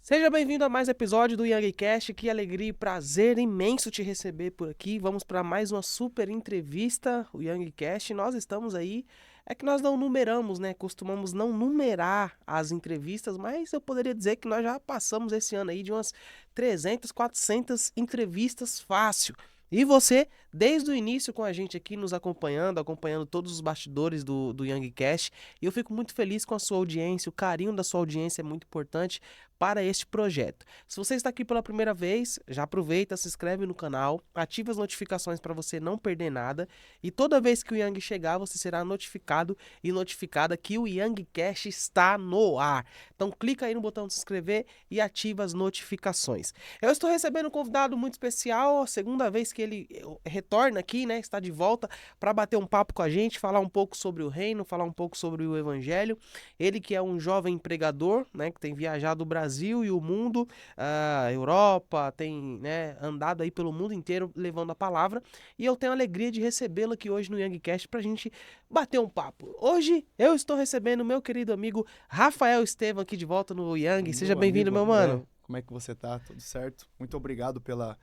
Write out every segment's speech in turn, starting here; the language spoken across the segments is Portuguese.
Seja bem-vindo a mais um episódio do YangCast. Que alegria e prazer imenso te receber por aqui. Vamos para mais uma super entrevista, o YangCast. Nós estamos aí, é que nós não numeramos, né? Costumamos não numerar as entrevistas, mas eu poderia dizer que nós já passamos esse ano aí de umas 300, 400 entrevistas fácil. E você, desde o início com a gente aqui, nos acompanhando todos os bastidores do YangCast. E eu fico muito feliz com a sua audiência, o carinho da sua audiência é muito importante para este projeto. Se você está aqui pela primeira vez, já aproveita, se inscreve no canal, ativa as notificações para você não perder nada e toda vez que o Yang chegar, você será notificado e notificada que o YangCast está no ar. Então clica aí no botão de se inscrever e ativa as notificações. Eu estou recebendo um convidado muito especial, a segunda vez que ele retorna aqui, né, está de volta para bater um papo com a gente, falar um pouco sobre o reino, falar um pouco sobre o evangelho. Ele que é um jovem pregador, né, que tem viajado o Brasil e o mundo, a Europa, tem, né, andado aí pelo mundo inteiro levando a palavra. E eu tenho a alegria de recebê-lo aqui hoje no YangCast para a gente bater um papo. Hoje eu estou recebendo meu querido amigo Rafael Estevam aqui de volta no Yang. Seja Meu bem-vindo, amigo meu André, mano. como é que você tá? Tudo certo? Muito obrigado pela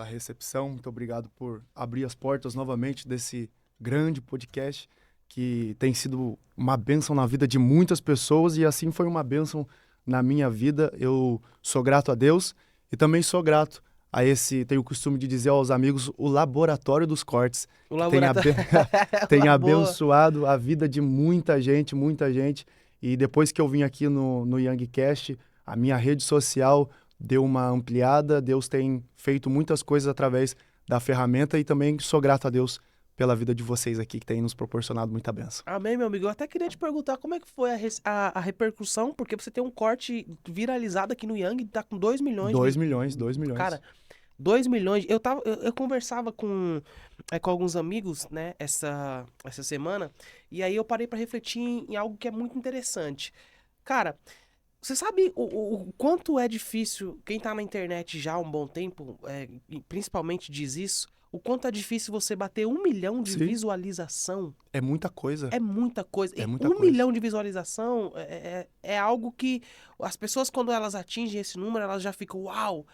recepção, muito obrigado por abrir as portas novamente desse grande podcast que tem sido uma bênção na vida de muitas pessoas e assim foi uma bênção na minha vida. Eu sou grato a Deus e também sou grato a tenho o costume de dizer aos amigos, o Laboratório dos Cortes, O que tem, laboratório. tem Boa. abençoado a vida de muita gente, muita gente. E depois que eu vim aqui no YangCast, a minha rede social deu uma ampliada, Deus tem feito muitas coisas através da ferramenta e também sou grato a Deus pela vida de vocês aqui, que tem nos proporcionado muita bênção. Amém, meu amigo. Eu até queria te perguntar como é que foi a repercussão, porque você tem um corte viralizado aqui no Yang, tá com 2 milhões 2 de. milhões, 2 Cara, milhões. 2 milhões. Eu conversava com alguns amigos, né, essa semana, e aí eu parei pra refletir em algo que é muito interessante. Cara, você sabe o quanto é difícil, quem tá na internet já há um bom tempo, e principalmente diz isso, o quanto é difícil você bater 1 milhão de Sim, visualização. é muita coisa, É muita coisa. é E muita 1 milhão coisa. de visualização é algo que as pessoas, quando elas atingem esse número, elas já ficam, uau!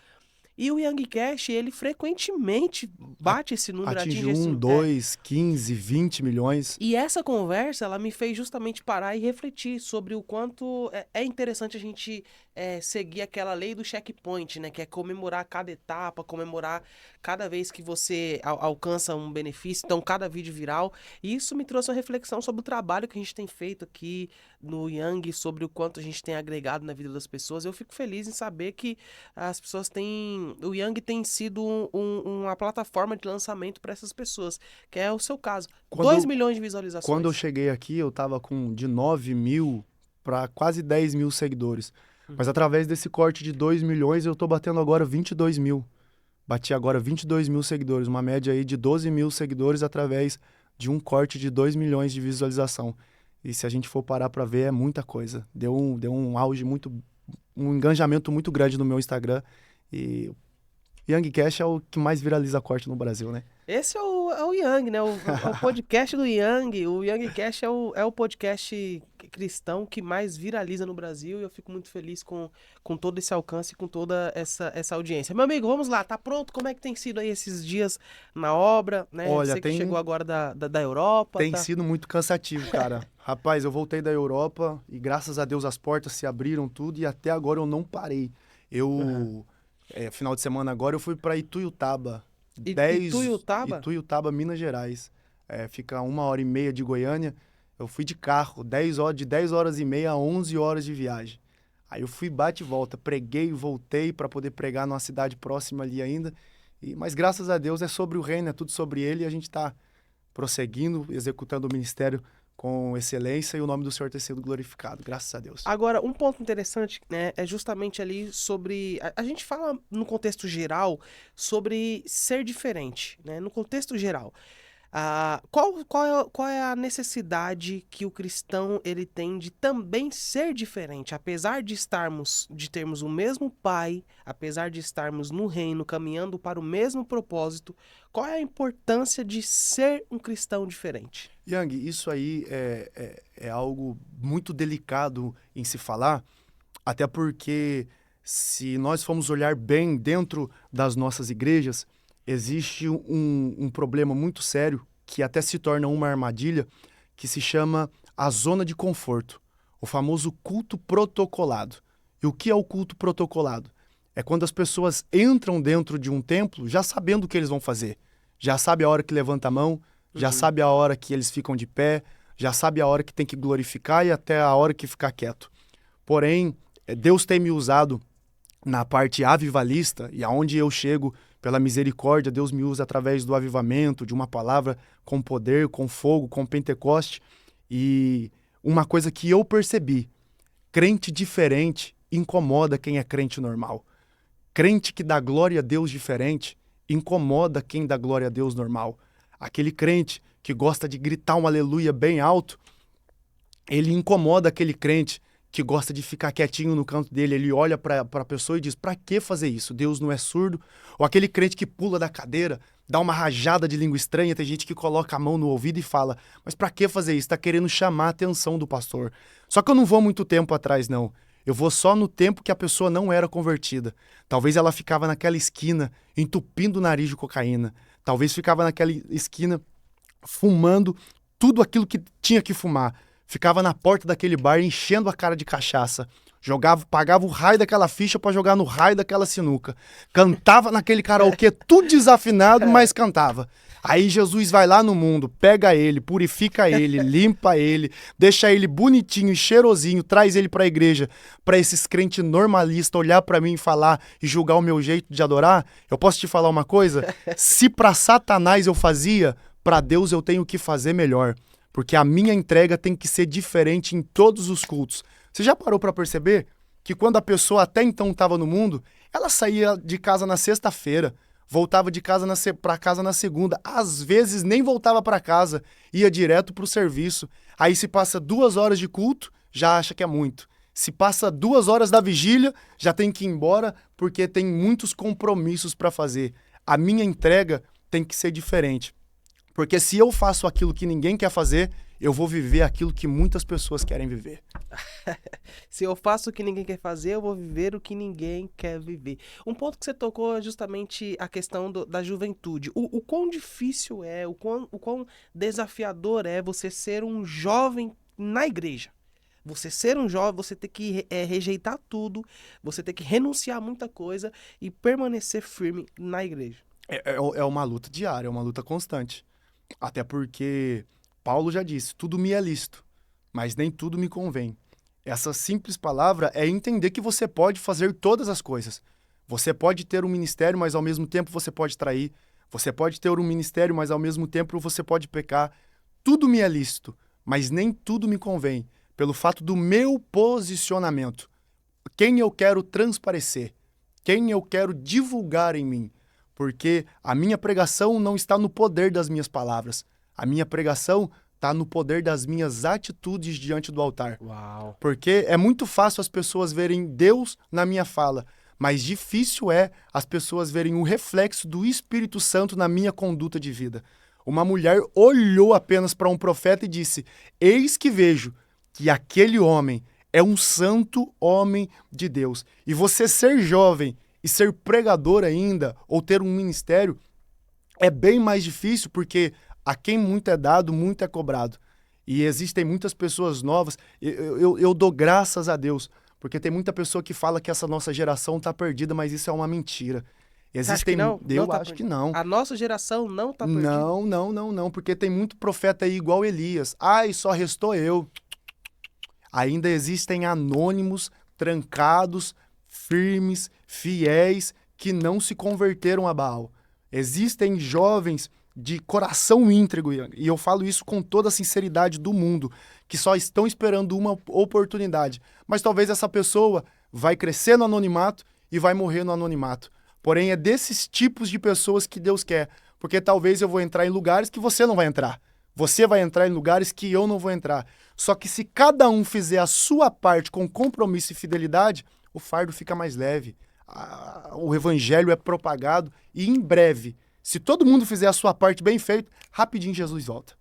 E o YangCast, ele frequentemente A- bate esse número, Atinge atinge esse. 2, 15, 20 milhões. E essa conversa, ela me fez justamente parar e refletir sobre o quanto é interessante a gente seguir aquela lei do checkpoint, né? Que é comemorar cada etapa, comemorar cada vez que você alcança um benefício, então cada vídeo viral. E isso me trouxe uma reflexão sobre o trabalho que a gente tem feito aqui no Yang, sobre o quanto a gente tem agregado na vida das pessoas. Eu fico feliz em saber que as pessoas têm. O Yang tem sido uma plataforma de lançamento para essas pessoas, que é o seu caso. Quando 2 eu, milhões de quando eu visualizações. cheguei aqui, eu tava com de 9 mil para quase 10 mil seguidores. Mas Uhum. através desse corte de 2 milhões, eu tô batendo agora 22 mil. Bati agora 22 mil seguidores, uma média aí de 12 mil seguidores através de um corte de 2 milhões de visualização. E se a gente for parar para ver, é muita coisa. Deu um auge muito, um engajamento muito grande no meu Instagram. E o YangCast é o que mais viraliza corte no Brasil, né? Esse é o Yang, né? É o podcast do Yang. O YangCast é o podcast cristão que mais viraliza no Brasil e eu fico muito feliz com todo esse alcance, com toda essa audiência. Meu amigo, vamos lá, tá pronto? Como é que tem sido aí esses dias na obra, né? Olha, Você que chegou agora da Europa, tem tá? sido muito cansativo, cara. Rapaz, eu voltei da Europa e graças a Deus as portas se abriram tudo e até agora eu não parei. Aham. Final de semana agora eu fui para Ituiutaba, E Tuiutaba? Ituiutaba, Minas Gerais. Fica 1 hora e meia de Goiânia. Eu fui de carro, 10 horas, de 10 horas e meia a 11 horas de viagem. Aí eu fui bate e volta, preguei e voltei para poder pregar numa cidade próxima ali ainda. Mas graças a Deus é sobre o reino, é tudo sobre ele e a gente está prosseguindo, executando o ministério com excelência e o nome do Senhor ter sido glorificado, graças a Deus. Agora, um ponto interessante, né, é justamente ali sobre. A gente fala no contexto geral sobre ser diferente, né? No contexto geral. Qual é a necessidade que o cristão ele tem de também ser diferente? Apesar de termos o mesmo Pai, apesar de estarmos no reino, caminhando para o mesmo propósito, qual é a importância de ser um cristão diferente? Yang, isso aí é algo muito delicado em se falar, Até porque, se nós formos olhar bem dentro das nossas igrejas, existe um problema muito sério, que até se torna uma armadilha, que se chama a zona de conforto, o famoso culto protocolado. E o que é o culto protocolado? É quando as pessoas entram dentro de um templo já sabendo o que eles vão fazer. Já sabe a hora que levanta a mão, já sabe a hora que eles ficam de pé, já sabe a hora que tem que glorificar e até a hora que ficar quieto. Porém, Deus tem me usado na parte avivalista, e aonde eu chego, pela misericórdia, Deus me usa através do avivamento, de uma palavra com poder, com fogo, com Pentecoste. E uma coisa que eu percebi, crente diferente incomoda quem é crente normal. Crente que dá glória a Deus diferente incomoda quem dá glória a Deus normal. Aquele crente que gosta de gritar um aleluia bem alto, ele incomoda aquele crente que gosta de ficar quietinho no canto dele. Ele olha para a pessoa e diz, para que fazer isso? Deus não é surdo? Ou aquele crente que pula da cadeira, dá uma rajada de língua estranha, tem gente que coloca a mão no ouvido e fala, mas para que fazer isso? Está querendo chamar a atenção do pastor. Só que eu não vou muito tempo atrás, não. Eu vou só no tempo que a pessoa não era convertida. Talvez ela ficava naquela esquina, entupindo o nariz de cocaína. Talvez ficava naquela esquina, fumando tudo aquilo que tinha que fumar. Ficava na porta daquele bar enchendo a cara de cachaça. Pagava o raio daquela ficha pra jogar no raio daquela sinuca. Cantava naquele karaokê tudo desafinado, mas cantava. Aí Jesus vai lá no mundo, pega ele, purifica ele, limpa ele, deixa ele bonitinho e cheirosinho, traz ele pra igreja, pra esses crentes normalistas olhar pra mim e falar e julgar o meu jeito de adorar. Eu posso te falar uma coisa? Se pra Satanás eu fazia, pra Deus eu tenho que fazer melhor. Porque a minha entrega tem que ser diferente em todos os cultos. Você já parou para perceber que quando a pessoa até então estava no mundo, ela saía de casa na sexta-feira, voltava de casa para casa na segunda, às vezes nem voltava para casa, ia direto para o serviço. Aí se passa 2 horas de culto, já acha que é muito. Se passa 2 horas da vigília, já tem que ir embora porque tem muitos compromissos para fazer. A minha entrega tem que ser diferente. Porque se eu faço aquilo que ninguém quer fazer, eu vou viver aquilo que muitas pessoas querem viver. Se eu faço o que ninguém quer fazer, eu vou viver o que ninguém quer viver. Um ponto que você tocou é justamente a questão da juventude. O quão difícil é, o quão desafiador é você ser um jovem na igreja. Você ser um jovem, você ter que rejeitar tudo, você ter que renunciar a muita coisa e permanecer firme na igreja. É uma luta diária, é uma luta constante. Até porque Paulo já disse, tudo me é lícito, mas nem tudo me convém. Essa simples palavra é entender que você pode fazer todas as coisas. Você pode ter um ministério, mas ao mesmo tempo você pode trair. Você pode ter um ministério, mas ao mesmo tempo você pode pecar. Tudo me é lícito, mas nem tudo me convém, pelo fato do meu posicionamento. Quem eu quero transparecer, quem eu quero divulgar em mim. Porque a minha pregação não está no poder das minhas palavras. A minha pregação está no poder das minhas atitudes diante do altar. Uau. Porque é muito fácil as pessoas verem Deus na minha fala, mas difícil é as pessoas verem o reflexo do Espírito Santo na minha conduta de vida. Uma mulher olhou apenas para um profeta e disse, eis que vejo que aquele homem é um santo homem de Deus. E você ser jovem e ser pregador ainda, ou ter um ministério, é bem mais difícil, porque a quem muito é dado, muito é cobrado. E existem muitas pessoas novas, eu dou graças a Deus, porque tem muita pessoa que fala que essa nossa geração está perdida, mas isso é uma mentira. Você acha que não? Eu acho que não. A nossa geração não está perdida? Não, porque tem muito profeta aí igual Elias. Ai, só restou eu. Ainda existem anônimos, trancados, firmes, fiéis, que não se converteram a Baal. Existem jovens de coração íntegro, e eu falo isso com toda a sinceridade do mundo, que só estão esperando uma oportunidade. Mas talvez essa pessoa vai crescer no anonimato e vai morrer no anonimato. Porém, é desses tipos de pessoas que Deus quer, porque talvez eu vou entrar em lugares que você não vai entrar. Você vai entrar em lugares que eu não vou entrar. Só que se cada um fizer a sua parte com compromisso e fidelidade, o fardo fica mais leve. O evangelho é propagado e em breve, se todo mundo fizer a sua parte bem feita, rapidinho Jesus volta.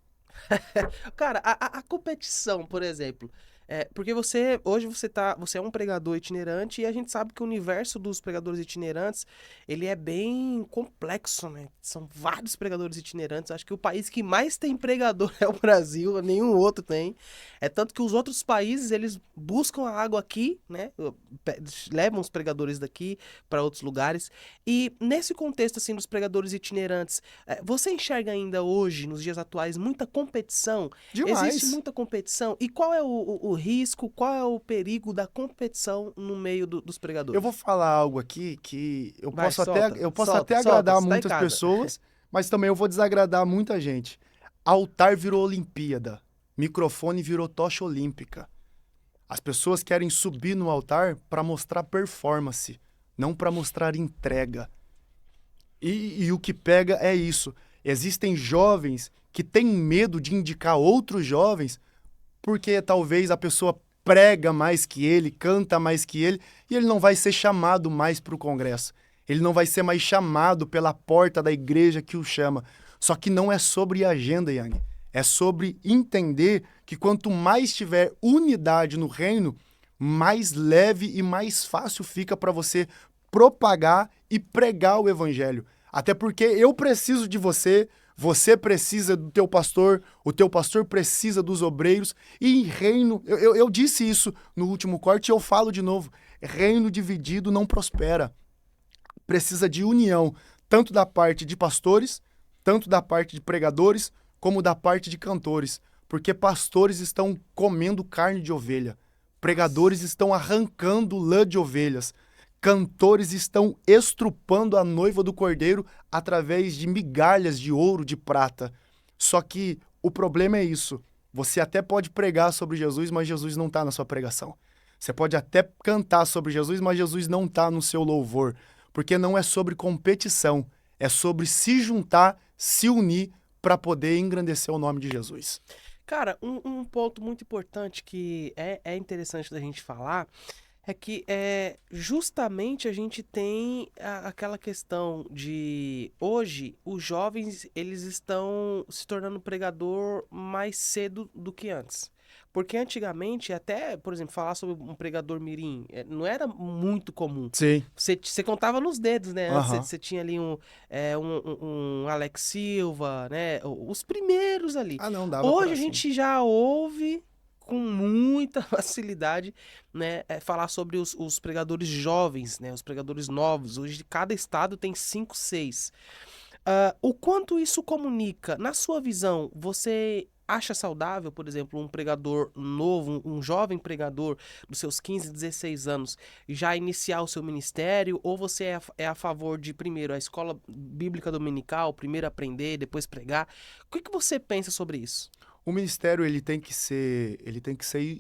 Cara, a competição, por exemplo, Porque hoje você é um pregador itinerante e a gente sabe que o universo dos pregadores itinerantes, ele é bem complexo, né? São vários pregadores itinerantes. Acho que o país que mais tem pregador é o Brasil, nenhum outro tem. É tanto que os outros países, eles buscam a água aqui, né? Levam os pregadores daqui para outros lugares. E nesse contexto, assim, dos pregadores itinerantes, você enxerga ainda hoje, nos dias atuais, muita competição? Existe Demais. muita competição? E qual é o risco, qual é o perigo da competição no meio dos Eu vou pregadores? falar algo aqui que Vai, eu posso solta, até solta, agradar você tá em muitas casa. pessoas, mas também eu vou desagradar muita gente. Altar virou Olimpíada. Microfone virou tocha olímpica. As pessoas querem subir no altar para mostrar performance, não para mostrar entrega. E o que pega é isso. Existem jovens que têm medo de indicar outros jovens porque talvez a pessoa prega mais que ele, canta mais que ele, e ele não vai ser chamado mais para o congresso. Ele não vai ser mais chamado pela porta da igreja que o chama. Só que não é sobre agenda, Yang. É sobre entender que quanto mais tiver unidade no reino, mais leve e mais fácil fica para você propagar e pregar o evangelho. Até porque eu preciso de você, você precisa do teu pastor, o teu pastor precisa dos obreiros. E em reino, eu disse isso no último corte e eu falo de novo, reino dividido não prospera. Precisa de união, tanto da parte de pastores, tanto da parte de pregadores, como da parte de cantores. Porque pastores estão comendo carne de ovelha, pregadores estão arrancando lã de ovelhas, cantores estão estrupando a noiva do cordeiro através de migalhas de ouro, de prata. Só que o problema é isso. Você até pode pregar sobre Jesus, mas Jesus não está na sua pregação. Você pode até cantar sobre Jesus, mas Jesus não está no seu louvor. Porque não é sobre competição, é sobre se juntar, se unir para poder engrandecer o nome de Jesus. Cara, um ponto muito importante que é interessante da gente falar é que justamente a gente tem aquela questão de hoje os jovens eles estão se tornando pregador mais cedo do que antes. Porque antigamente, até, por exemplo, falar sobre um pregador mirim não era muito comum. Sim. Você contava nos dedos, né? Antes Aham. você tinha ali um Alex Silva, né? Os primeiros ali. Ah, não, dava Hoje para a sim. gente já ouve com muita facilidade, né, falar sobre os pregadores jovens, né, os pregadores novos. Hoje cada estado tem 5, 6. O quanto isso comunica? Na sua visão, você acha saudável, por exemplo, um pregador novo, um jovem pregador dos seus 15, 16 anos, já iniciar o seu ministério? Ou você é a favor de, primeiro, a escola bíblica dominical, primeiro aprender, depois pregar? O que você pensa sobre isso? O ministério ele tem que ser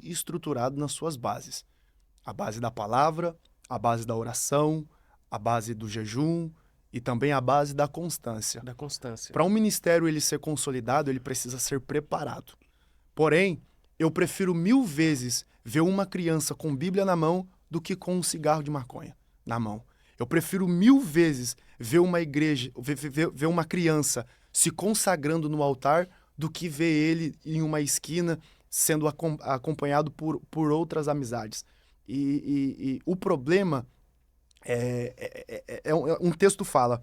estruturado nas suas bases. A base da palavra, a base da oração, a base do jejum e também a base da constância. Da constância. Para um ministério ele ser consolidado, ele precisa ser preparado. Porém, eu prefiro 1000 vezes ver uma criança com Bíblia na mão do que com um cigarro de maconha na mão. Eu prefiro 1000 vezes ver uma igreja, ver uma criança se consagrando no altar do que ver ele em uma esquina sendo acompanhado por outras amizades. E o problema um texto fala: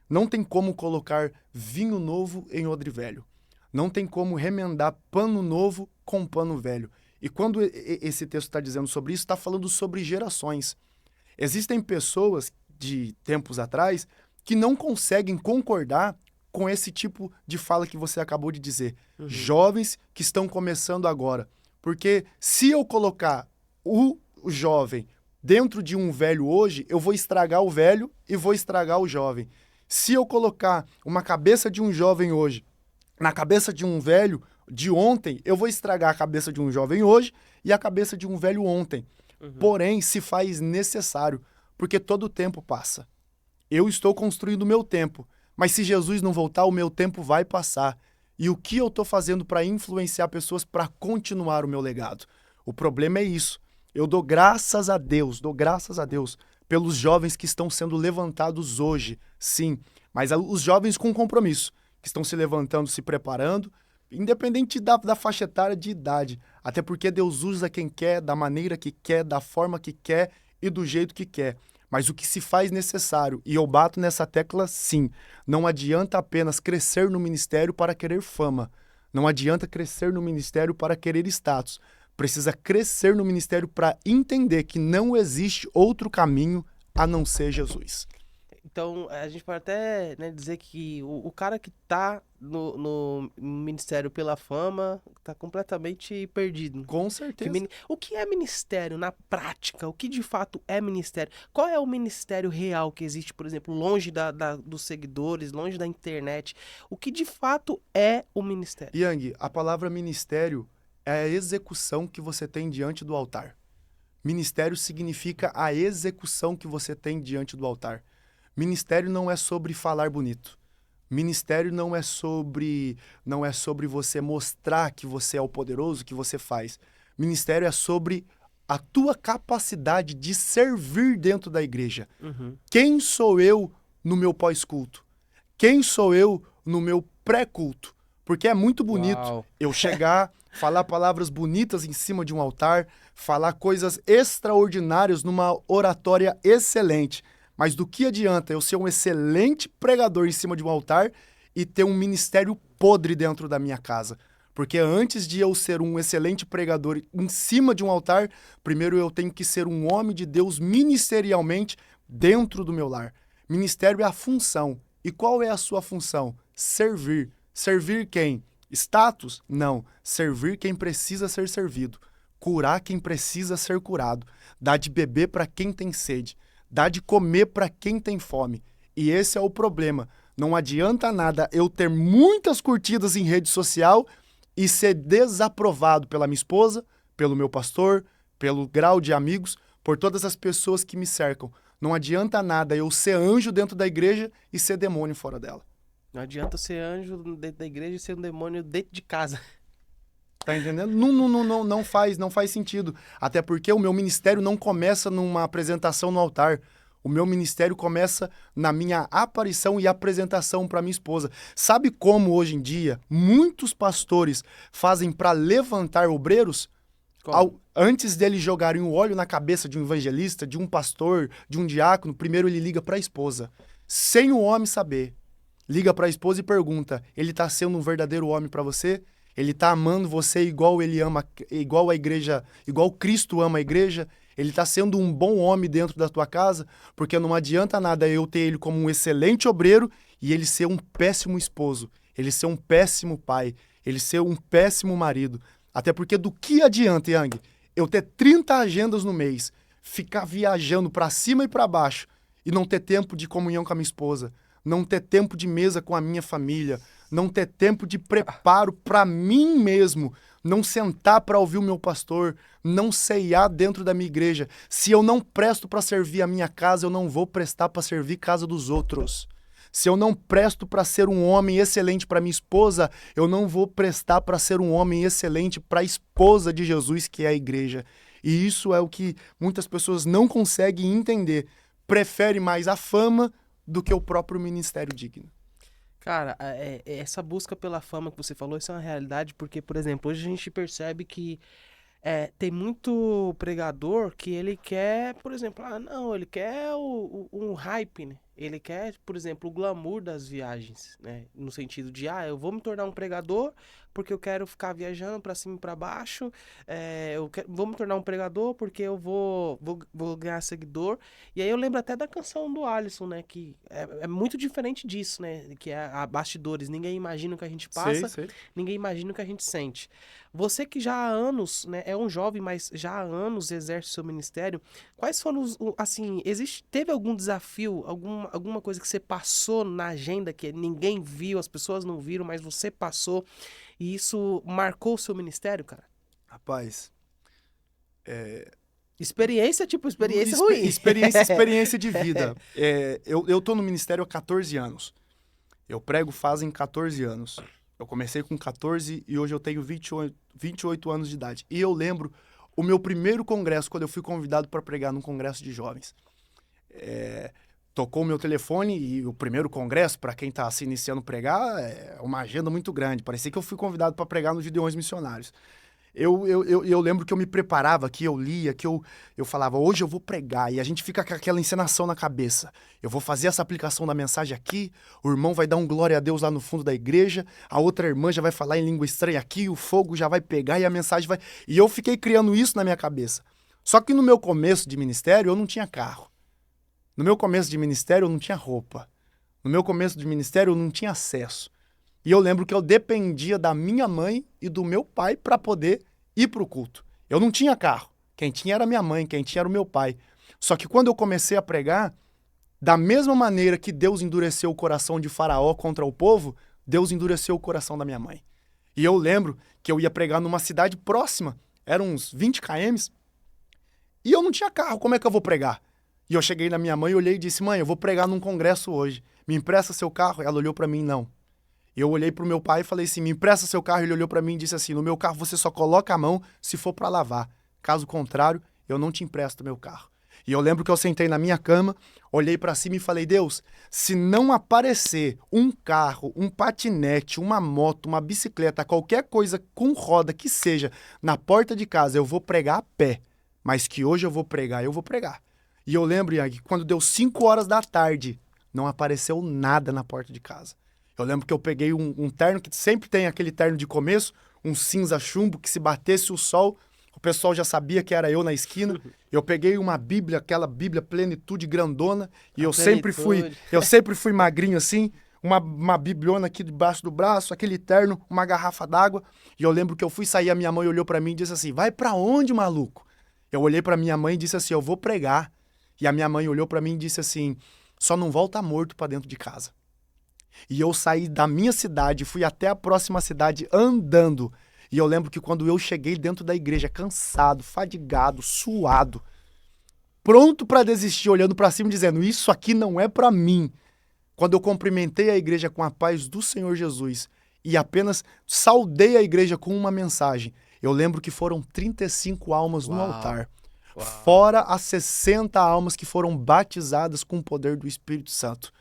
não tem como colocar vinho novo em odre velho. Não tem como remendar pano novo com pano velho. E quando esse texto está dizendo sobre isso, está falando sobre gerações. Existem pessoas de tempos atrás que não conseguem concordar com esse tipo de fala que você acabou de dizer. Uhum. Jovens que estão começando agora. Porque se eu colocar o jovem dentro de um velho hoje, eu vou estragar o velho e vou estragar o jovem. Se eu colocar uma cabeça de um jovem hoje na cabeça de um velho de ontem, eu vou estragar a cabeça de um jovem hoje e a cabeça de um velho ontem. Uhum. Porém, se faz necessário, porque todo o tempo passa. Eu estou construindo o meu tempo, mas se Jesus não voltar, o meu tempo vai passar. E o que eu estou fazendo para influenciar pessoas para continuar o meu legado? O problema é isso. Eu dou graças a Deus pelos jovens que estão sendo levantados hoje, sim, mas os jovens com compromisso, que estão se levantando, se preparando, independente da faixa etária de idade. Até porque Deus usa quem quer, da maneira que quer, da forma que quer e do jeito que quer. Mas o que se faz necessário, e eu bato nessa tecla sim, não adianta apenas crescer no ministério para querer fama. Não adianta crescer no ministério para querer status. Precisa crescer no ministério para entender que não existe outro caminho a não ser Jesus. Então, a gente pode até, né, dizer que o cara que tá no ministério pela fama tá completamente perdido. Com certeza. O que é ministério na prática? O que de fato é ministério? Qual é o ministério real que existe, por exemplo, longe dos seguidores, longe da internet? O que de fato é o ministério? Yang, a palavra ministério é a execução que você tem diante do altar. Ministério significa a execução que você tem diante do altar. Ministério não é sobre falar bonito. Ministério não é sobre você mostrar que você é o poderoso, que você faz. Ministério é sobre a tua capacidade de servir dentro da igreja. Uhum. Quem sou eu no meu pós-culto? Quem sou eu no meu pré-culto? Porque é muito bonito Uau. eu chegar, falar palavras bonitas em cima de um altar, falar coisas extraordinárias numa oratória excelente. Mas do que adianta eu ser um excelente pregador em cima de um altar e ter um ministério podre dentro da minha casa? Porque antes de eu ser um excelente pregador em cima de um altar, primeiro eu tenho que ser um homem de Deus ministerialmente dentro do meu lar. Ministério é a função. E qual é a sua função? Servir. Servir quem? Status? Não. Servir quem precisa ser servido. Curar quem precisa ser curado. Dar de beber para quem tem sede. Dá de comer para quem tem fome. E esse é o problema. Não adianta nada eu ter muitas curtidas em rede social e ser desaprovado pela minha esposa, pelo meu pastor, pelo grau de amigos, por todas as pessoas que me cercam. Não adianta nada eu ser anjo dentro da igreja e ser demônio fora dela. Não adianta ser anjo dentro da igreja e ser um demônio dentro de casa. Tá entendendo? Não faz sentido. Até porque o meu ministério não começa numa apresentação no altar. O meu ministério começa na minha aparição e apresentação para minha esposa. Sabe como hoje em dia muitos pastores fazem para levantar obreiros? Antes deles jogarem o óleo na cabeça de um evangelista, de um pastor, de um diácono, primeiro ele liga para a esposa, sem o homem saber. Liga para a esposa e pergunta: ele está sendo um verdadeiro homem para você? Ele está amando você igual ele ama, igual a igreja, igual Cristo ama a igreja? Ele está sendo um bom homem dentro da tua casa? Porque não adianta nada eu ter ele como um excelente obreiro e ele ser um péssimo esposo, ele ser um péssimo pai, ele ser um péssimo marido. Até porque do que adianta, Yang, eu ter 30 agendas no mês, ficar viajando para cima e para baixo e não ter tempo de comunhão com a minha esposa, não ter tempo de mesa com a minha família, não ter tempo de preparo para mim mesmo, não sentar para ouvir o meu pastor, não ceiar dentro da minha igreja. Se eu não presto para servir a minha casa, eu não vou prestar para servir a casa dos outros. Se eu não presto para ser um homem excelente para minha esposa, eu não vou prestar para ser um homem excelente para a esposa de Jesus, que é a igreja. E isso é o que muitas pessoas não conseguem entender. Prefere mais a fama do que o próprio ministério digno. Cara, essa busca pela fama que você falou, isso é uma realidade, porque, por exemplo, hoje a gente percebe que tem muito pregador que ele quer, por exemplo, ele quer um hype, né? Ele quer, por exemplo, o glamour das viagens, né? No sentido de, eu vou me tornar um pregador porque eu quero ficar viajando pra cima e pra baixo, vou me tornar um pregador porque eu vou ganhar seguidor. E aí eu lembro até da canção do Alisson, né? Que é muito diferente disso, né? Que é a bastidores. Ninguém imagina o que a gente passa, Sei. ninguém imagina o que a gente sente. Você que já há anos, né? É um jovem, mas já há anos exerce o seu ministério. Quais foram assim, teve algum desafio, alguma coisa que você passou na agenda que ninguém viu, as pessoas não viram, mas você passou e isso marcou o seu ministério, cara? Rapaz, experiência ruim. Experiência de vida. Eu tô no ministério há 14 anos. Eu prego fazem 14 anos. Eu comecei com 14 e hoje eu tenho 28 anos de idade. E eu lembro o meu primeiro congresso, quando eu fui convidado para pregar num congresso de jovens. Tocou o meu telefone e o primeiro congresso, para quem está se iniciando a pregar, é uma agenda muito grande. Parecia que eu fui convidado para pregar nos Gideões Missionários. Eu lembro que eu me preparava, que eu lia, que eu falava, hoje eu vou pregar, e a gente fica com aquela encenação na cabeça. Eu vou fazer essa aplicação da mensagem aqui, o irmão vai dar um glória a Deus lá no fundo da igreja, a outra irmã já vai falar em língua estranha aqui, o fogo já vai pegar e a mensagem vai... E eu fiquei criando isso na minha cabeça. Só que no meu começo de ministério eu não tinha carro. No meu começo de ministério eu não tinha roupa. No meu começo de ministério eu não tinha acesso. E eu lembro que eu dependia da minha mãe e do meu pai para poder ir para o culto. Eu não tinha carro. Quem tinha era minha mãe, quem tinha era o meu pai. Só que quando eu comecei a pregar, da mesma maneira que Deus endureceu o coração de Faraó contra o povo, Deus endureceu o coração da minha mãe. E eu lembro que eu ia pregar numa cidade próxima, eram uns 20 km, e eu não tinha carro, como é que eu vou pregar? E eu cheguei na minha mãe, olhei e disse, mãe, eu vou pregar num congresso hoje, me empresta seu carro? Ela olhou para mim, não. Eu olhei pro meu pai e falei assim, me empresta seu carro? Ele olhou para mim e disse assim, no meu carro você só coloca a mão se for para lavar. Caso contrário, eu não te empresto meu carro. E eu lembro que eu sentei na minha cama, olhei para cima e falei, Deus, se não aparecer um carro, um patinete, uma moto, uma bicicleta, qualquer coisa com roda que seja na porta de casa, eu vou pregar a pé. Mas que hoje eu vou pregar, eu vou pregar. E eu lembro, Ian, que quando deu 5 horas da tarde, não apareceu nada na porta de casa. Eu lembro que eu peguei um terno, que sempre tem aquele terno de começo, um cinza chumbo, que se batesse o sol, o pessoal já sabia que era eu na esquina. Eu peguei uma Bíblia, aquela Bíblia Plenitude grandona, e eu sempre fui magrinho assim, uma bibliona aqui debaixo do braço, aquele terno, uma garrafa d'água. E eu lembro que eu fui sair, a minha mãe olhou pra mim e disse assim, vai pra onde, maluco? Eu olhei pra minha mãe e disse assim, eu vou pregar. E a minha mãe olhou pra mim e disse assim, só não volta morto pra dentro de casa. E eu saí da minha cidade, fui até a próxima cidade andando. E eu lembro que quando eu cheguei dentro da igreja, cansado, fadigado, suado, pronto para desistir, olhando para cima e dizendo, isso aqui não é para mim. Quando eu cumprimentei a igreja com a paz do Senhor Jesus e apenas saudei a igreja com uma mensagem, eu lembro que foram 35 almas no altar. Fora as 60 almas que foram batizadas com o poder do Espírito Santo.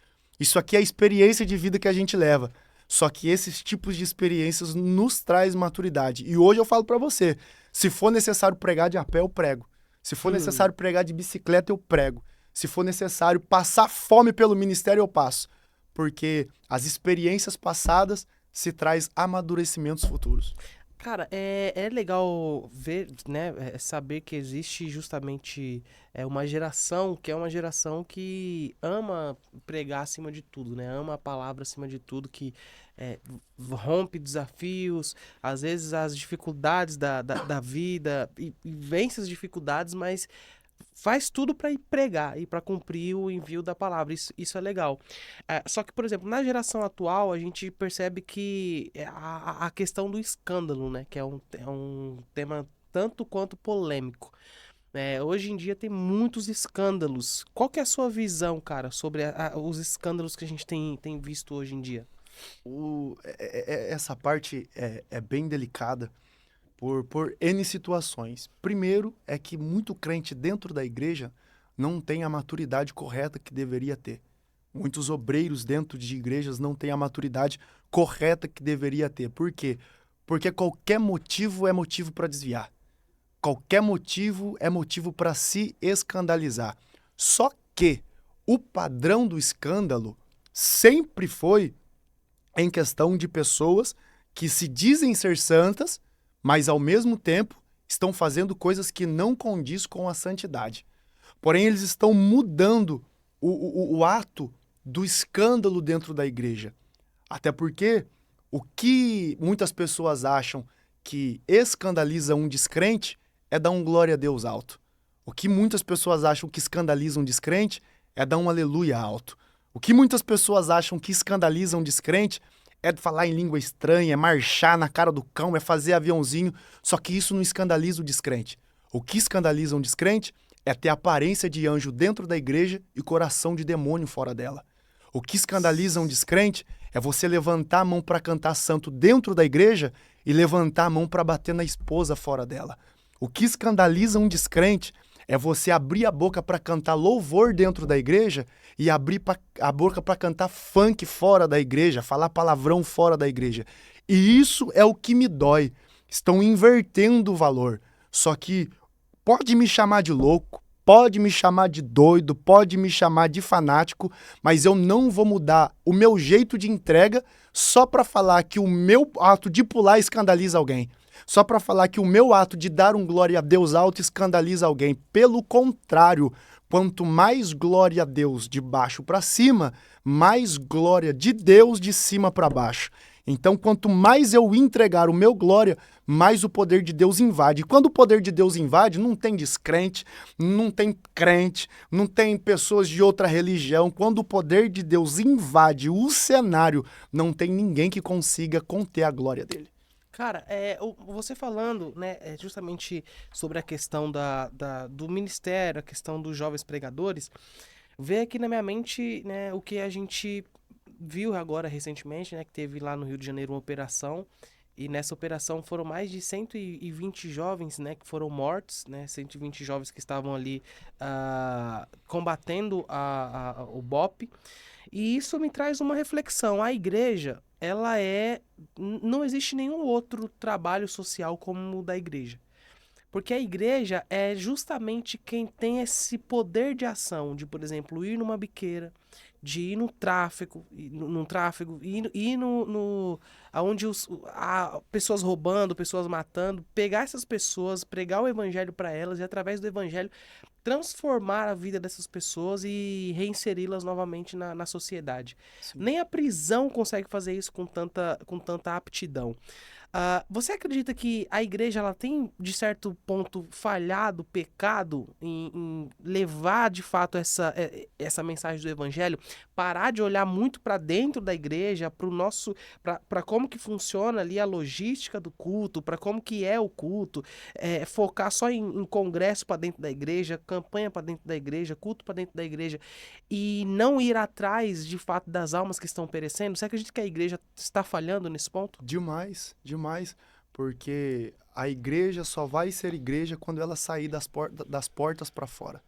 Isso aqui é a experiência de vida que a gente leva. Só que esses tipos de experiências nos traz maturidade. E hoje eu falo para você, se for necessário pregar de a pé, eu prego. Se for necessário pregar de bicicleta, eu prego. Se for necessário passar fome pelo ministério, eu passo. Porque as experiências passadas se traz amadurecimentos futuros. Cara, é legal ver, né, saber que existe justamente uma geração que é uma geração que ama pregar acima de tudo, né? Ama a palavra acima de tudo, que rompe desafios, às vezes as dificuldades da vida, e vence as dificuldades, mas faz tudo para ir pregar e para cumprir o envio da palavra. Isso é legal. Só que, por exemplo, na geração atual, a gente percebe que a questão do escândalo, né? Que é um tema tanto quanto polêmico. Hoje em dia tem muitos escândalos. Qual que é a sua visão, cara, sobre os escândalos que a gente tem visto hoje em dia? Essa parte é bem delicada. Por N situações. Primeiro é que muito crente dentro da igreja não tem a maturidade correta que deveria ter. Muitos obreiros dentro de igrejas não têm a maturidade correta que deveria ter. Por quê? Porque qualquer motivo é motivo para desviar. Qualquer motivo é motivo para se escandalizar. Só que o padrão do escândalo sempre foi em questão de pessoas que se dizem ser santas, mas ao mesmo tempo estão fazendo coisas que não condiz com a santidade. Porém, eles estão mudando o ato do escândalo dentro da igreja. Até porque o que muitas pessoas acham que escandaliza um descrente é dar um glória a Deus alto. O que muitas pessoas acham que escandaliza um descrente é dar um aleluia alto. O que muitas pessoas acham que escandaliza um descrente é falar em língua estranha, é marchar na cara do cão, é fazer aviãozinho. Só que isso não escandaliza o descrente. O que escandaliza um descrente é ter aparência de anjo dentro da igreja e coração de demônio fora dela. O que escandaliza um descrente é você levantar a mão para cantar santo dentro da igreja e levantar a mão para bater na esposa fora dela. O que escandaliza um descrente é você abrir a boca para cantar louvor dentro da igreja e abrir a boca para cantar funk fora da igreja, falar palavrão fora da igreja. E isso é o que me dói. estão invertendo o valor. Só que pode me chamar de louco, pode me chamar de doido, pode me chamar de fanático, mas eu não vou mudar o meu jeito de entrega só para falar que o meu ato de pular escandaliza alguém. Só para falar que o meu ato de dar um glória a Deus alto escandaliza alguém. Pelo contrário, quanto mais glória a Deus de baixo para cima, mais glória de Deus de cima para baixo. Então, quanto mais eu entregar o meu glória, mais o poder de Deus invade. E quando o poder de Deus invade, não tem descrente, não tem crente, não tem pessoas de outra religião. Quando o poder de Deus invade o cenário, não tem ninguém que consiga conter a glória dele. Cara, você falando, né, justamente sobre a questão do ministério, a questão dos jovens pregadores, veio aqui na minha mente, né, o que a gente viu agora recentemente, né, que teve lá no Rio de Janeiro uma operação, e nessa operação foram mais de 120 jovens, né, que foram mortos, né, 120 jovens que estavam ali combatendo o BOP. E isso me traz uma reflexão. A igreja, não existe nenhum outro trabalho social como o da igreja. Porque a igreja é justamente quem tem esse poder de ação, de, por exemplo, ir numa biqueira, de ir no tráfego, ir aonde há pessoas roubando, pessoas matando, pegar essas pessoas, pregar o evangelho para elas e através do evangelho transformar a vida dessas pessoas e reinseri-las novamente na sociedade. Sim. Nem a prisão consegue fazer isso com tanta aptidão. Você acredita que a igreja ela tem, de certo ponto, falhado, pecado em levar, de fato, essa mensagem do evangelho? Parar de olhar muito para dentro da igreja, para como que funciona ali a logística do culto, para como que é o culto, focar só em congresso para dentro da igreja, campanha para dentro da igreja, culto para dentro da igreja, e não ir atrás, de fato, das almas que estão perecendo? Você acredita que a igreja está falhando nesse ponto? Demais, demais, porque a igreja só vai ser igreja quando ela sair das portas para fora.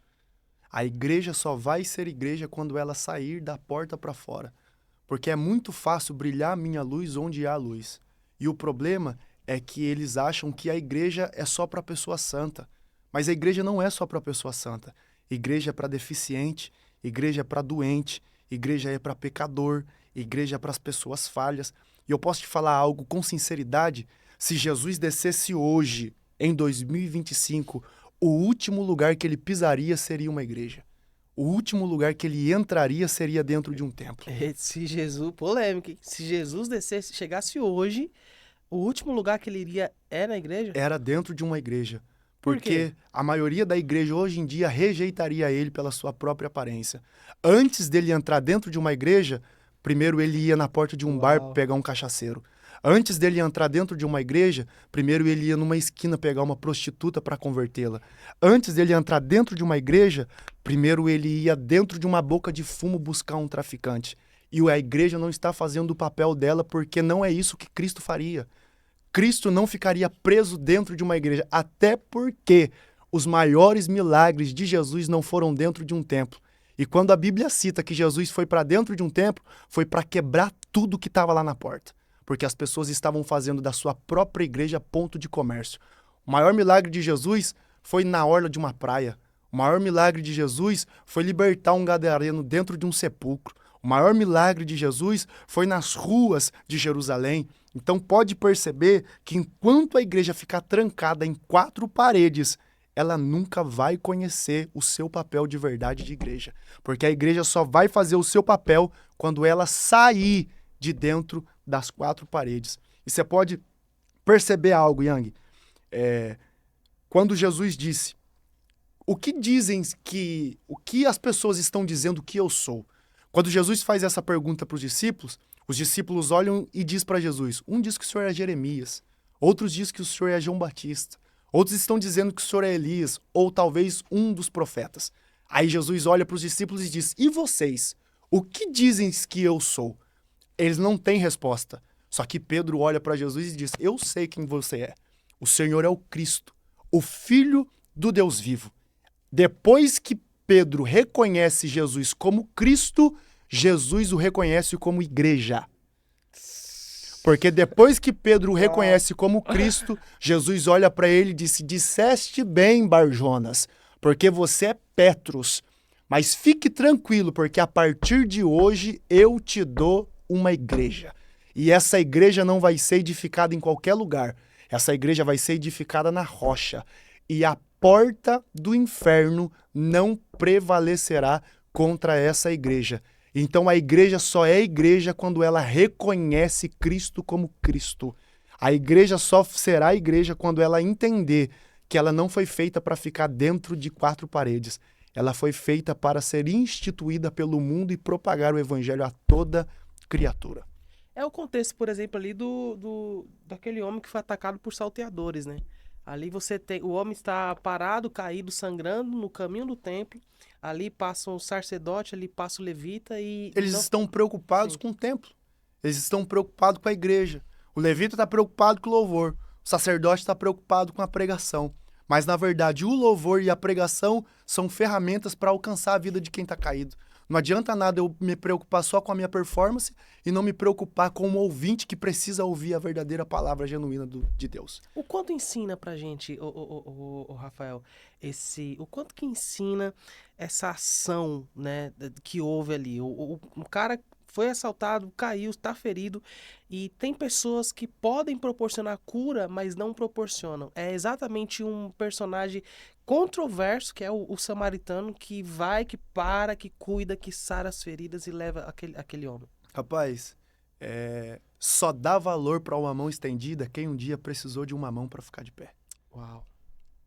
A igreja só vai ser igreja quando ela sair da porta para fora. Porque é muito fácil brilhar a minha luz onde há luz. E o problema é que eles acham que a igreja é só para pessoa santa. Mas a igreja não é só para pessoa santa. Igreja é para deficiente, igreja é para doente, igreja é para pecador, igreja é para as pessoas falhas. E eu posso te falar algo com sinceridade, se Jesus descesse hoje, em 2025, o último lugar que ele pisaria seria uma igreja. O último lugar que ele entraria seria dentro de um templo. Se Jesus, polêmica, hein? Se Jesus chegasse hoje, o último lugar que ele iria é na igreja? Era dentro de uma igreja. Por quê? Porque a maioria da igreja hoje em dia rejeitaria ele pela sua própria aparência. Antes dele entrar dentro de uma igreja, primeiro ele ia na porta de um bar pegar um cachaceiro. Antes dele entrar dentro de uma igreja, primeiro ele ia numa esquina pegar uma prostituta para convertê-la. Antes dele entrar dentro de uma igreja, primeiro ele ia dentro de uma boca de fumo buscar um traficante. E a igreja não está fazendo o papel dela porque não é isso que Cristo faria. Cristo não ficaria preso dentro de uma igreja, até porque os maiores milagres de Jesus não foram dentro de um templo. E quando a Bíblia cita que Jesus foi para dentro de um templo, foi para quebrar tudo que estava lá na porta. Porque as pessoas estavam fazendo da sua própria igreja ponto de comércio. O maior milagre de Jesus foi na orla de uma praia. O maior milagre de Jesus foi libertar um gadareno dentro de um sepulcro. O maior milagre de Jesus foi nas ruas de Jerusalém. Então pode perceber que enquanto a igreja ficar trancada em 4 paredes, ela nunca vai conhecer o seu papel de verdade de igreja. Porque a igreja só vai fazer o seu papel quando ela sair de dentro das 4 paredes. E você pode perceber algo, Yang. Quando Jesus disse, o que as pessoas estão dizendo que eu sou? Quando Jesus faz essa pergunta para os discípulos olham e diz para Jesus, um diz que o senhor é Jeremias, outros diz que o senhor é João Batista, outros estão dizendo que o senhor é Elias, ou talvez um dos profetas. Aí Jesus olha para os discípulos e diz, e vocês? O que dizem que eu sou? Eles não têm resposta. Só que Pedro olha para Jesus e diz, eu sei quem você é. O Senhor é o Cristo, o Filho do Deus vivo. Depois que Pedro reconhece Jesus como Cristo, Jesus o reconhece como igreja. Porque depois que Pedro o reconhece como Cristo, Jesus olha para ele e disse: disseste bem, Bar-Jonas, porque você é Petrus. Mas fique tranquilo, porque a partir de hoje eu te dou uma igreja. E essa igreja não vai ser edificada em qualquer lugar. Essa igreja vai ser edificada na rocha. E a porta do inferno não prevalecerá contra essa igreja. Então a igreja só é igreja quando ela reconhece Cristo como Cristo. A igreja só será igreja quando ela entender que ela não foi feita para ficar dentro de quatro paredes. Ela foi feita para ser instituída pelo mundo e propagar o evangelho a toda criatura. É o contexto, por exemplo, ali daquele homem que foi atacado por salteadores, né? Ali você tem, o homem está parado, caído, sangrando no caminho do templo. Ali passa o sacerdote, ali passa o levita e... Eles não... estão preocupados Sim. com o templo. Eles estão preocupados com a igreja. O levita está preocupado com o louvor. O sacerdote está preocupado com a pregação. Mas, na verdade, o louvor e a pregação são ferramentas para alcançar a vida de quem está caído. Não adianta nada eu me preocupar só com a minha performance e não me preocupar com o ouvinte que precisa ouvir a verdadeira palavra genuína de Deus. O quanto ensina pra gente, o Rafael, o quanto que ensina essa ação, né, que houve ali? O cara foi assaltado, caiu, está ferido, e tem pessoas que podem proporcionar cura, mas não proporcionam. É exatamente um personagem controverso, que é o samaritano, que vai, que para, que cuida, que sara as feridas e leva aquele homem. Rapaz, só dá valor para uma mão estendida quem um dia precisou de uma mão para ficar de pé. Uau.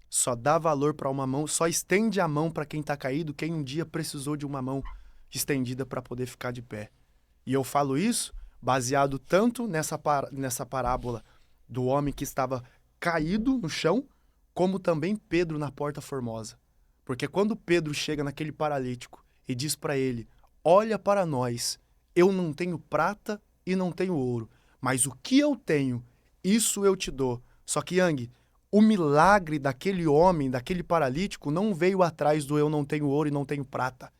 Só dá valor para uma mão, só estende a mão para quem está caído quem um dia precisou de uma mão estendida para poder ficar de pé. E eu falo isso baseado tanto nessa parábola do homem que estava caído no chão, como também Pedro na Porta Formosa. Porque quando Pedro chega naquele paralítico e diz para ele: olha para nós, eu não tenho prata e não tenho ouro, mas o que eu tenho, isso eu te dou. Só que, Yang, o milagre daquele homem, daquele paralítico, não veio atrás do eu não tenho ouro e não tenho prata.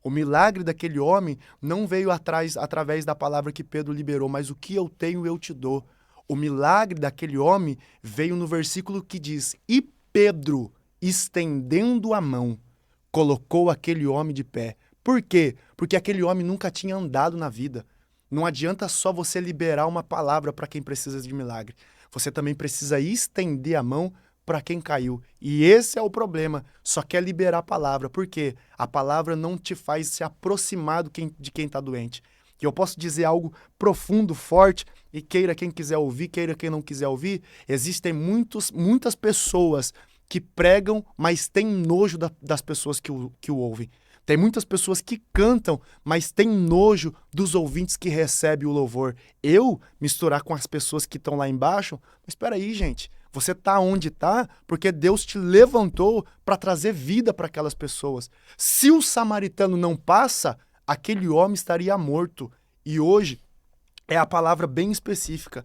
O milagre daquele homem não veio através da palavra que Pedro liberou, mas o que eu tenho eu te dou. O milagre daquele homem veio no versículo que diz: e Pedro, estendendo a mão, colocou aquele homem de pé. Por quê? Porque aquele homem nunca tinha andado na vida. Não adianta só você liberar uma palavra para quem precisa de milagre. Você também precisa estender a mão para quem caiu. E esse é o problema. Só quer liberar a palavra. Por quê? A palavra não te faz se aproximar de quem está doente. E eu posso dizer algo profundo, forte, e queira quem quiser ouvir, queira quem não quiser ouvir. Existem muitas pessoas que pregam, mas têm nojo das pessoas que o ouvem. Tem muitas pessoas que cantam, mas têm nojo dos ouvintes que recebem o louvor. Eu misturar com as pessoas que estão lá embaixo? Mas espera aí, gente. Você está onde está porque Deus te levantou para trazer vida para aquelas pessoas. Se o samaritano não passa, aquele homem estaria morto. E hoje é a palavra bem específica.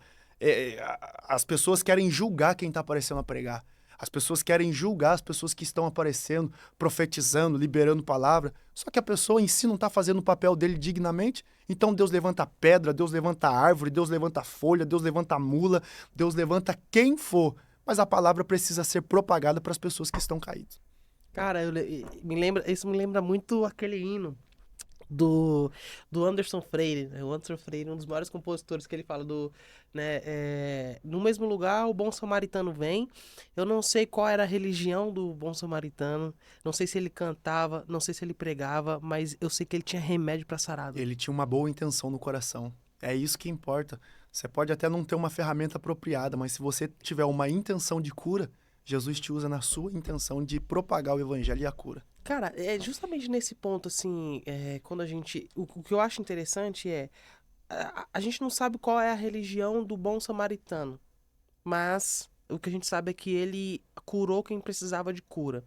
As pessoas querem julgar quem está aparecendo a pregar. As pessoas querem julgar as pessoas que estão aparecendo, profetizando, liberando palavra. Só que a pessoa em si não está fazendo o papel dele dignamente. Então Deus levanta pedra, Deus levanta árvore, Deus levanta folha, Deus levanta mula, Deus levanta quem for. Mas a palavra precisa ser propagada para as pessoas que estão caídas. Cara, isso me lembra muito aquele hino do Anderson Freire, né? O Anderson Freire, um dos maiores compositores, que ele fala no mesmo lugar o bom samaritano vem. Eu não sei qual era a religião do bom samaritano, não sei se ele cantava, não sei se ele pregava, mas eu sei que ele tinha remédio para sarado. Ele tinha uma boa intenção no coração. É isso que importa. Você pode até não ter uma ferramenta apropriada, mas se você tiver uma intenção de cura, Jesus te usa na sua intenção de propagar o evangelho e a cura. Cara, é justamente nesse ponto, assim, quando a gente... O que eu acho interessante é... A gente não sabe qual é a religião do bom samaritano, mas o que a gente sabe é que ele curou quem precisava de cura.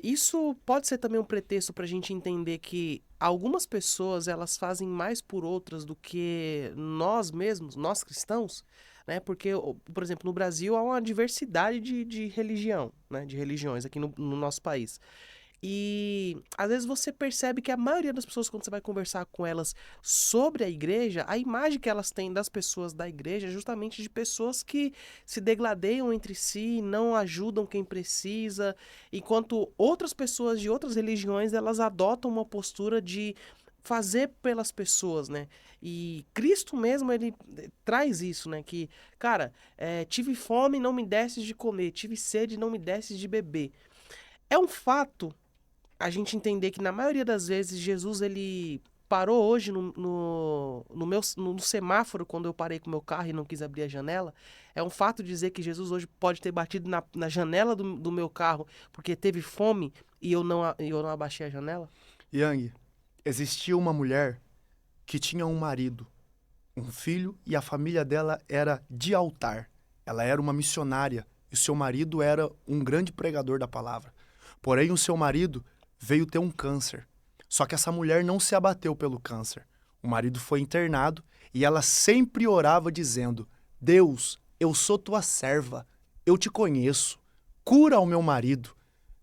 Isso pode ser também um pretexto para a gente entender que algumas pessoas, elas fazem mais por outras do que nós mesmos, nós cristãos, né? Porque, por exemplo, no Brasil há uma diversidade de religião, né? De religiões aqui no nosso país. E às vezes você percebe que a maioria das pessoas, quando você vai conversar com elas sobre a igreja, a imagem que elas têm das pessoas da igreja é justamente de pessoas que se degladeiam entre si, não ajudam quem precisa, enquanto outras pessoas de outras religiões, elas adotam uma postura de fazer pelas pessoas, né? E Cristo mesmo, ele traz isso, né? Que, cara, tive fome, não me desses de comer, tive sede, não me desses de beber. É um fato a gente entender que na maioria das vezes Jesus ele parou hoje no semáforo quando eu parei com o meu carro e não quis abrir a janela. É um fato dizer que Jesus hoje pode ter batido na janela do meu carro porque teve fome e eu não abaixei a janela? Yang, existia uma mulher que tinha um marido, um filho, e a família dela era de altar. Ela era uma missionária e seu marido era um grande pregador da palavra. Porém, o seu marido veio ter um câncer. Só que essa mulher não se abateu pelo câncer. O marido foi internado e ela sempre orava dizendo: Deus, eu sou tua serva, eu te conheço, cura o meu marido,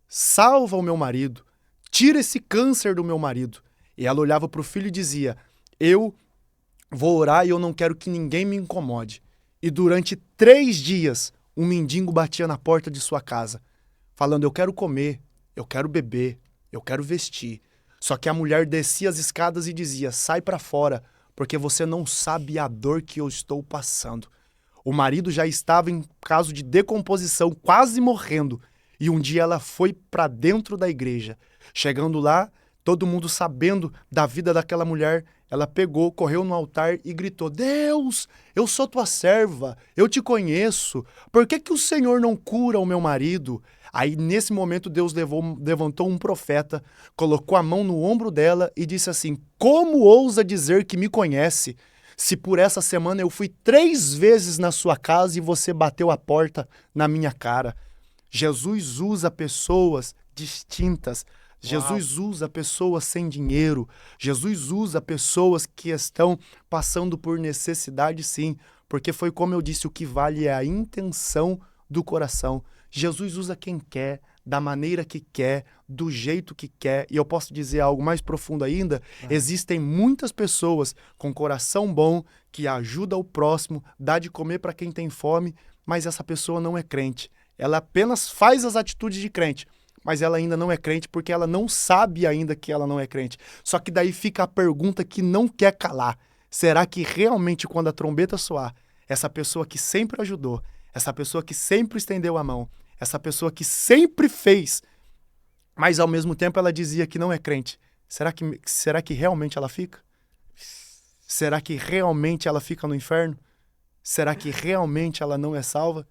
salva o meu marido, tira esse câncer do meu marido. E ela olhava para o filho e dizia: eu vou orar e eu não quero que ninguém me incomode. E durante 3 dias, um mendigo batia na porta de sua casa, falando: eu quero comer, eu quero beber, eu quero vestir. Só que a mulher descia as escadas e dizia: sai para fora, porque você não sabe a dor que eu estou passando. O marido já estava em caso de decomposição, quase morrendo. E um dia ela foi para dentro da igreja. Chegando lá, todo mundo sabendo da vida daquela mulher, ela pegou, correu no altar e gritou: Deus, eu sou tua serva, eu te conheço. Por que o Senhor não cura o meu marido? Aí, nesse momento, Deus levantou um profeta, colocou a mão no ombro dela e disse assim: como ousa dizer que me conhece? Se por essa semana eu fui 3 vezes na sua casa e você bateu a porta na minha cara. Jesus usa pessoas distintas. Jesus usa pessoas sem dinheiro. Jesus usa pessoas que estão passando por necessidade, sim. Porque foi como eu disse, o que vale é a intenção do coração. Jesus usa quem quer, da maneira que quer, do jeito que quer. E eu posso dizer algo mais profundo ainda: existem muitas pessoas com coração bom que ajudam o próximo, dá de comer para quem tem fome, mas essa pessoa não é crente. Ela apenas faz as atitudes de crente, mas ela ainda não é crente porque ela não sabe ainda que ela não é crente. Só que daí fica a pergunta que não quer calar: será que realmente quando a trombeta soar, essa pessoa que sempre ajudou, essa pessoa que sempre estendeu a mão, essa pessoa que sempre fez, mas ao mesmo tempo ela dizia que não é crente, será que realmente ela fica? Será que realmente ela fica no inferno? Será que realmente ela não é salva?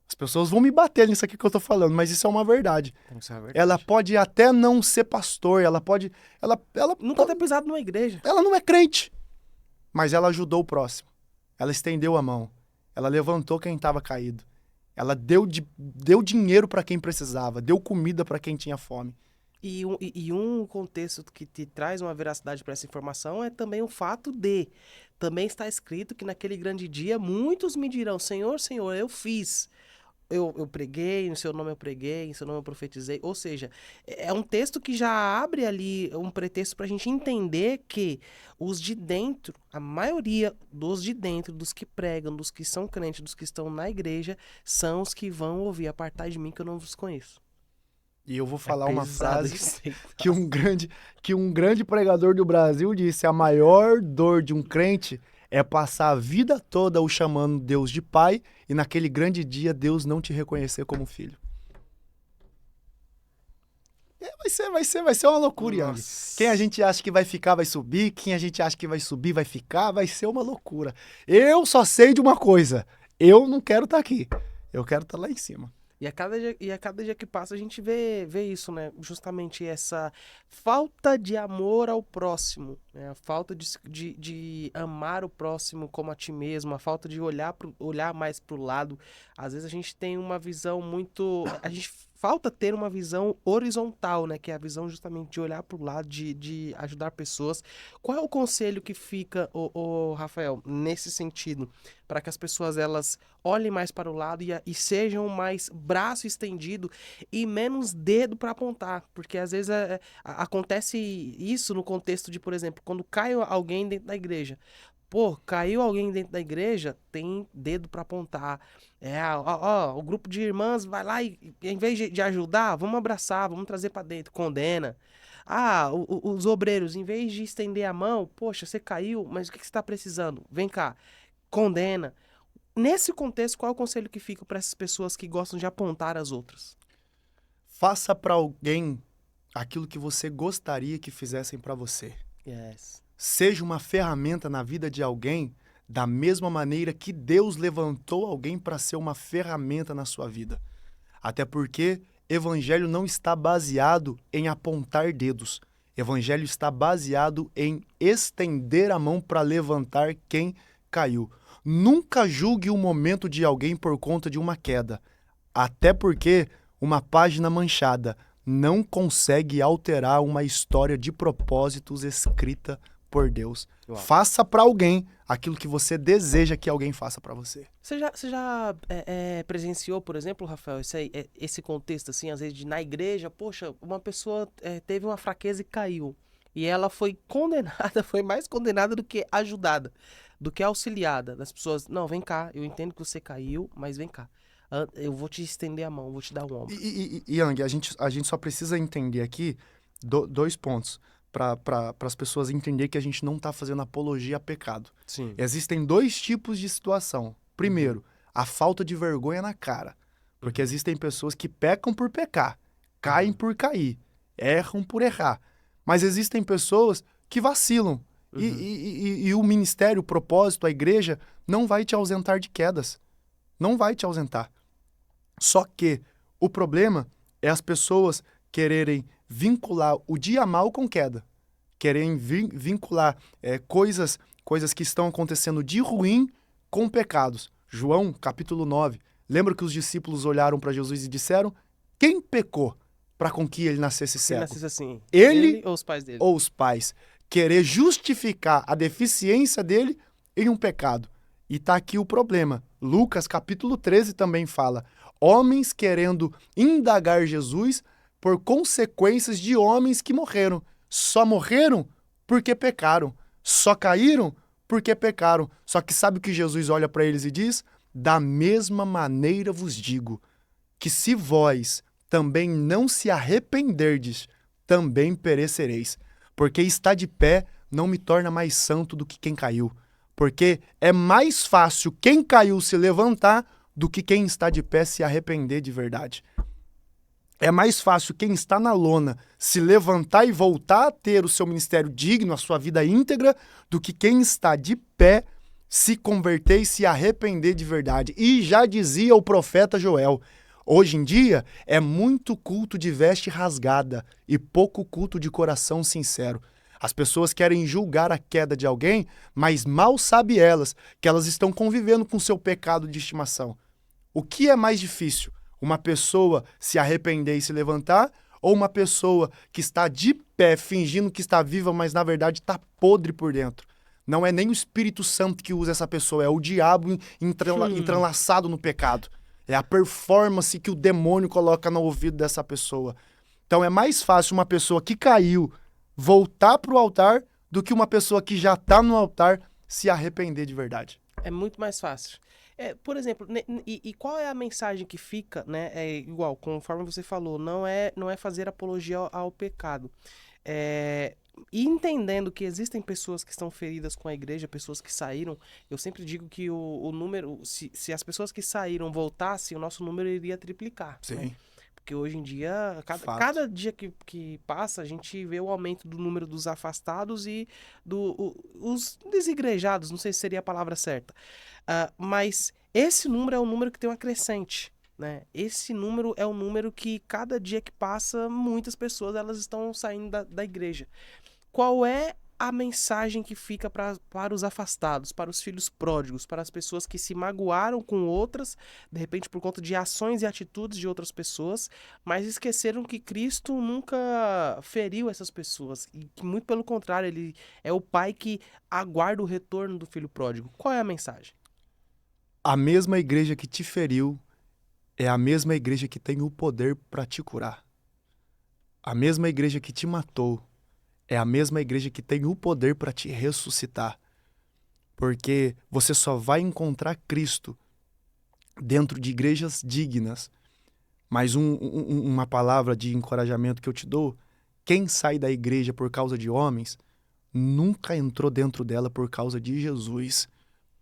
As pessoas vão me bater nisso aqui que eu tô falando, mas isso é uma verdade. Isso é verdade. Ela pode até não ser pastor, ela pode... Ela Nunca ter pisado numa igreja. Ela não é crente, mas ela ajudou o próximo. Ela estendeu a mão. Ela levantou quem estava caído. Ela deu dinheiro para quem precisava, deu comida para quem tinha fome. E um contexto que te traz uma veracidade para essa informação é também o fato de... Também está escrito que naquele grande dia muitos me dirão: Senhor, Senhor, eu fiz... Eu preguei, no seu nome eu preguei, em seu nome eu profetizei. Ou seja, é um texto que já abre ali um pretexto para a gente entender que os de dentro, a maioria dos de dentro, dos que pregam, dos que são crentes, dos que estão na igreja, são os que vão ouvir: apartai de mim que eu não vos conheço. E eu vou falar uma frase isso aí. que um grande pregador do Brasil disse: a maior dor de um crente é passar a vida toda o chamando Deus de pai e naquele grande dia Deus não te reconhecer como filho. Vai ser uma loucura, Yang. Quem a gente acha que vai ficar vai subir, quem a gente acha que vai subir vai ficar, vai ser uma loucura. Eu só sei de uma coisa: eu não quero estar aqui, eu quero estar lá em cima. E a cada dia que passa a gente vê isso, né? Justamente essa falta de amor ao próximo, né? A falta de amar o próximo como a ti mesmo, a falta de olhar mais pro lado. Às vezes a gente tem uma visão muito... A gente falta ter uma visão horizontal, né? Que é a visão justamente de olhar para o lado, de ajudar pessoas. Qual é o conselho que fica, Rafael, nesse sentido, para que as pessoas elas olhem mais para o lado e sejam mais braço estendido e menos dedo para apontar? Porque às vezes acontece isso no contexto de, por exemplo, quando cai alguém dentro da igreja. Pô, caiu alguém dentro da igreja, tem dedo para apontar. O grupo de irmãs vai lá e em vez de ajudar, vamos abraçar, vamos trazer para dentro, condena. Os obreiros, em vez de estender a mão, poxa, você caiu, mas o que você está precisando? Vem cá, condena. Nesse contexto, qual é o conselho que fica para essas pessoas que gostam de apontar as outras? Faça para alguém aquilo que você gostaria que fizessem para você. Yes. Seja uma ferramenta na vida de alguém da mesma maneira que Deus levantou alguém para ser uma ferramenta na sua vida. Até porque evangelho não está baseado em apontar dedos. Evangelho está baseado em estender a mão para levantar quem caiu. Nunca julgue o momento de alguém por conta de uma queda. Até porque uma página manchada não consegue alterar uma história de propósitos escrita por Deus. Uau. Faça para alguém aquilo que você deseja que alguém faça para você. Você já presenciou, por exemplo, Rafael, esse contexto, assim, às vezes, na igreja, poxa, uma pessoa teve uma fraqueza e caiu. E ela foi condenada, foi mais condenada do que ajudada, do que auxiliada. Das pessoas, não, vem cá, eu entendo que você caiu, mas vem cá. Eu vou te estender a mão, vou te dar um ombro. Yang, a gente só precisa entender aqui dois pontos para as pessoas entenderem que a gente não está fazendo apologia a pecado. Sim. Existem dois tipos de situação. Primeiro, a falta de vergonha na cara. Porque existem pessoas que pecam por pecar, caem por cair, erram por errar. Mas existem pessoas que vacilam. E o ministério, o propósito, a igreja, não vai te ausentar de quedas. Não vai te ausentar. Só que o problema é as pessoas quererem vincular o dia mal com queda. Querem vincular coisas que estão acontecendo de ruim com pecados. João, capítulo 9. Lembra que os discípulos olharam para Jesus e disseram: quem pecou para com que ele nascesse cego? Ele nascesse assim. Ele ou os pais dele? Ou os pais. Querer justificar a deficiência dele em um pecado. E tá aqui o problema. Lucas, capítulo 13, também fala: homens querendo indagar Jesus por consequências de homens que morreram. Só morreram porque pecaram. Só caíram porque pecaram. Só que sabe o que Jesus olha para eles e diz? Da mesma maneira vos digo, que se vós também não se arrependerdes, também perecereis. Porque estar de pé não me torna mais santo do que quem caiu. Porque é mais fácil quem caiu se levantar do que quem está de pé se arrepender de verdade. É mais fácil quem está na lona se levantar e voltar a ter o seu ministério digno, a sua vida íntegra, do que quem está de pé se converter e se arrepender de verdade. E já dizia o profeta Joel, hoje em dia é muito culto de veste rasgada e pouco culto de coração sincero. As pessoas querem julgar a queda de alguém, mas mal sabem elas que elas estão convivendo com seu pecado de estimação. O que é mais difícil? Uma pessoa se arrepender e se levantar, ou uma pessoa que está de pé fingindo que está viva, mas na verdade está podre por dentro? Não é nem o Espírito Santo que usa essa pessoa, é o diabo entrelaçado no pecado. É a performance que o demônio coloca no ouvido dessa pessoa. Então é mais fácil uma pessoa que caiu voltar para o altar do que uma pessoa que já está no altar se arrepender de verdade. É muito mais fácil. Por exemplo, e qual é a mensagem que fica, né? É igual, conforme você falou, não é fazer apologia ao pecado. E entendendo que existem pessoas que estão feridas com a igreja, pessoas que saíram, eu sempre digo que o número, se as pessoas que saíram voltassem, o nosso número iria triplicar. Sim. Né? Porque hoje em dia, cada dia que passa, a gente vê o aumento do número dos afastados e os desigrejados, não sei se seria a palavra certa. Mas esse número é um número que tem uma crescente. Né? Esse número é um número que cada dia que passa, muitas pessoas elas estão saindo da igreja. Qual é a mensagem que fica para os afastados, para os filhos pródigos, para as pessoas que se magoaram com outras, de repente por conta de ações e atitudes de outras pessoas, mas esqueceram que Cristo nunca feriu essas pessoas e que, muito pelo contrário, ele é o pai que aguarda o retorno do filho pródigo. Qual é a mensagem? A mesma igreja que te feriu é a mesma igreja que tem o poder para te curar. A mesma igreja que te matou é a mesma igreja que tem o poder para te ressuscitar. Porque você só vai encontrar Cristo dentro de igrejas dignas. Mas uma palavra de encorajamento que eu te dou: quem sai da igreja por causa de homens, nunca entrou dentro dela por causa de Jesus.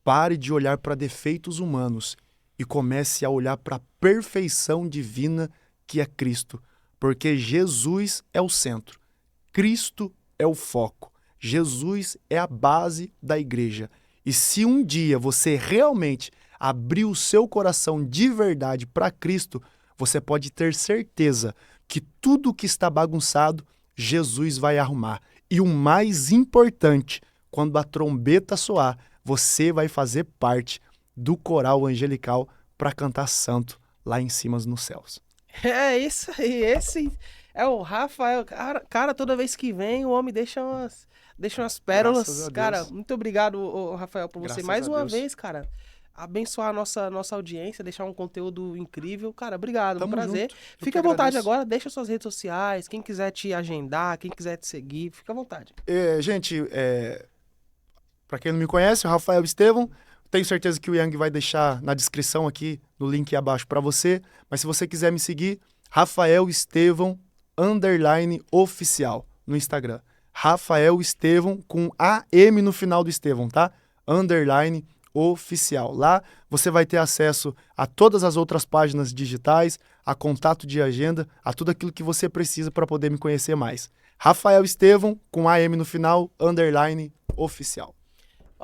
Pare de olhar para defeitos humanos e comece a olhar para a perfeição divina que é Cristo. Porque Jesus é o centro. Cristo é o foco. Jesus é a base da igreja. E se um dia você realmente abrir o seu coração de verdade para Cristo, você pode ter certeza que tudo que está bagunçado, Jesus vai arrumar. E o mais importante, quando a trombeta soar, você vai fazer parte do coral angelical para cantar santo lá em cima nos céus. É isso aí, esse é o Rafael. Cara, toda vez que vem, o homem deixa umas pérolas. Graças a Deus. Cara, muito obrigado, Rafael, por você Graças mais a uma Deus. vez, cara. Abençoar a nossa audiência, deixar um conteúdo incrível. Cara, obrigado, um Tamo prazer. junto. Eu Fica que à vontade agradeço. agora, deixa suas redes sociais. Quem quiser te agendar, quem quiser te seguir, fica à vontade. Gente, para quem não me conhece, o Rafael Estevão. Tenho certeza que o Yang vai deixar na descrição aqui, no link abaixo para você. Mas se você quiser me seguir, Rafael Estevão _oficial no Instagram. Rafael Estevão com AM no final do Estevão, tá? _ oficial. Lá você vai ter acesso a todas as outras páginas digitais, a contato de agenda, a tudo aquilo que você precisa para poder me conhecer mais. Rafael Estevão com AM no final, _ oficial.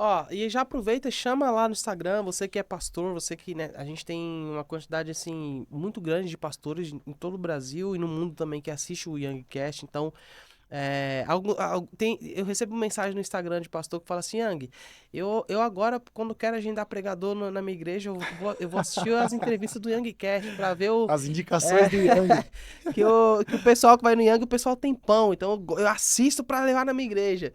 Ó, e já aproveita e chama lá no Instagram, você que é pastor, você que, né, a gente tem uma quantidade, assim, muito grande de pastores em todo o Brasil e no mundo também que assiste o Youngcast, então, eu recebo mensagem no Instagram de pastor que fala assim: Yang, eu agora, quando quero agendar pregador na minha igreja, eu vou assistir as entrevistas do Youngcast pra ver As indicações do Yang. que o pessoal que vai no Yang, o pessoal tem pão, então eu assisto pra levar na minha igreja.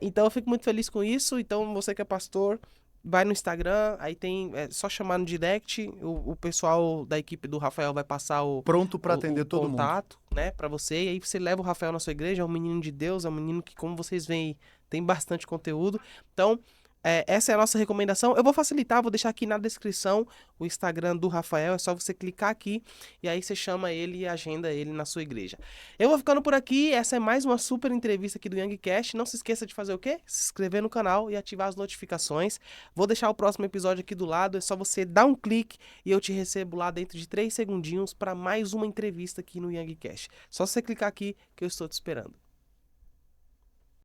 Então eu fico muito feliz com isso. Então você que é pastor, vai no Instagram, aí tem, só chamar no direct, o pessoal da equipe do Rafael vai passar Pronto para atender o todo mundo. contato, né, pra você, e aí você leva o Rafael na sua igreja, é um menino de Deus, é um menino que, como vocês veem, tem bastante conteúdo. Então, essa é a nossa recomendação. Eu vou facilitar, vou deixar aqui na descrição o Instagram do Rafael. É só você clicar aqui e aí você chama ele e agenda ele na sua igreja. Eu vou ficando por aqui. Essa é mais uma super entrevista aqui do Youngcast. Não se esqueça de fazer o quê? Se inscrever no canal e ativar as notificações. Vou deixar o próximo episódio aqui do lado. É só você dar um clique e eu te recebo lá dentro de 3 segundinhos para mais uma entrevista aqui no Youngcast. Só você clicar aqui que eu estou te esperando.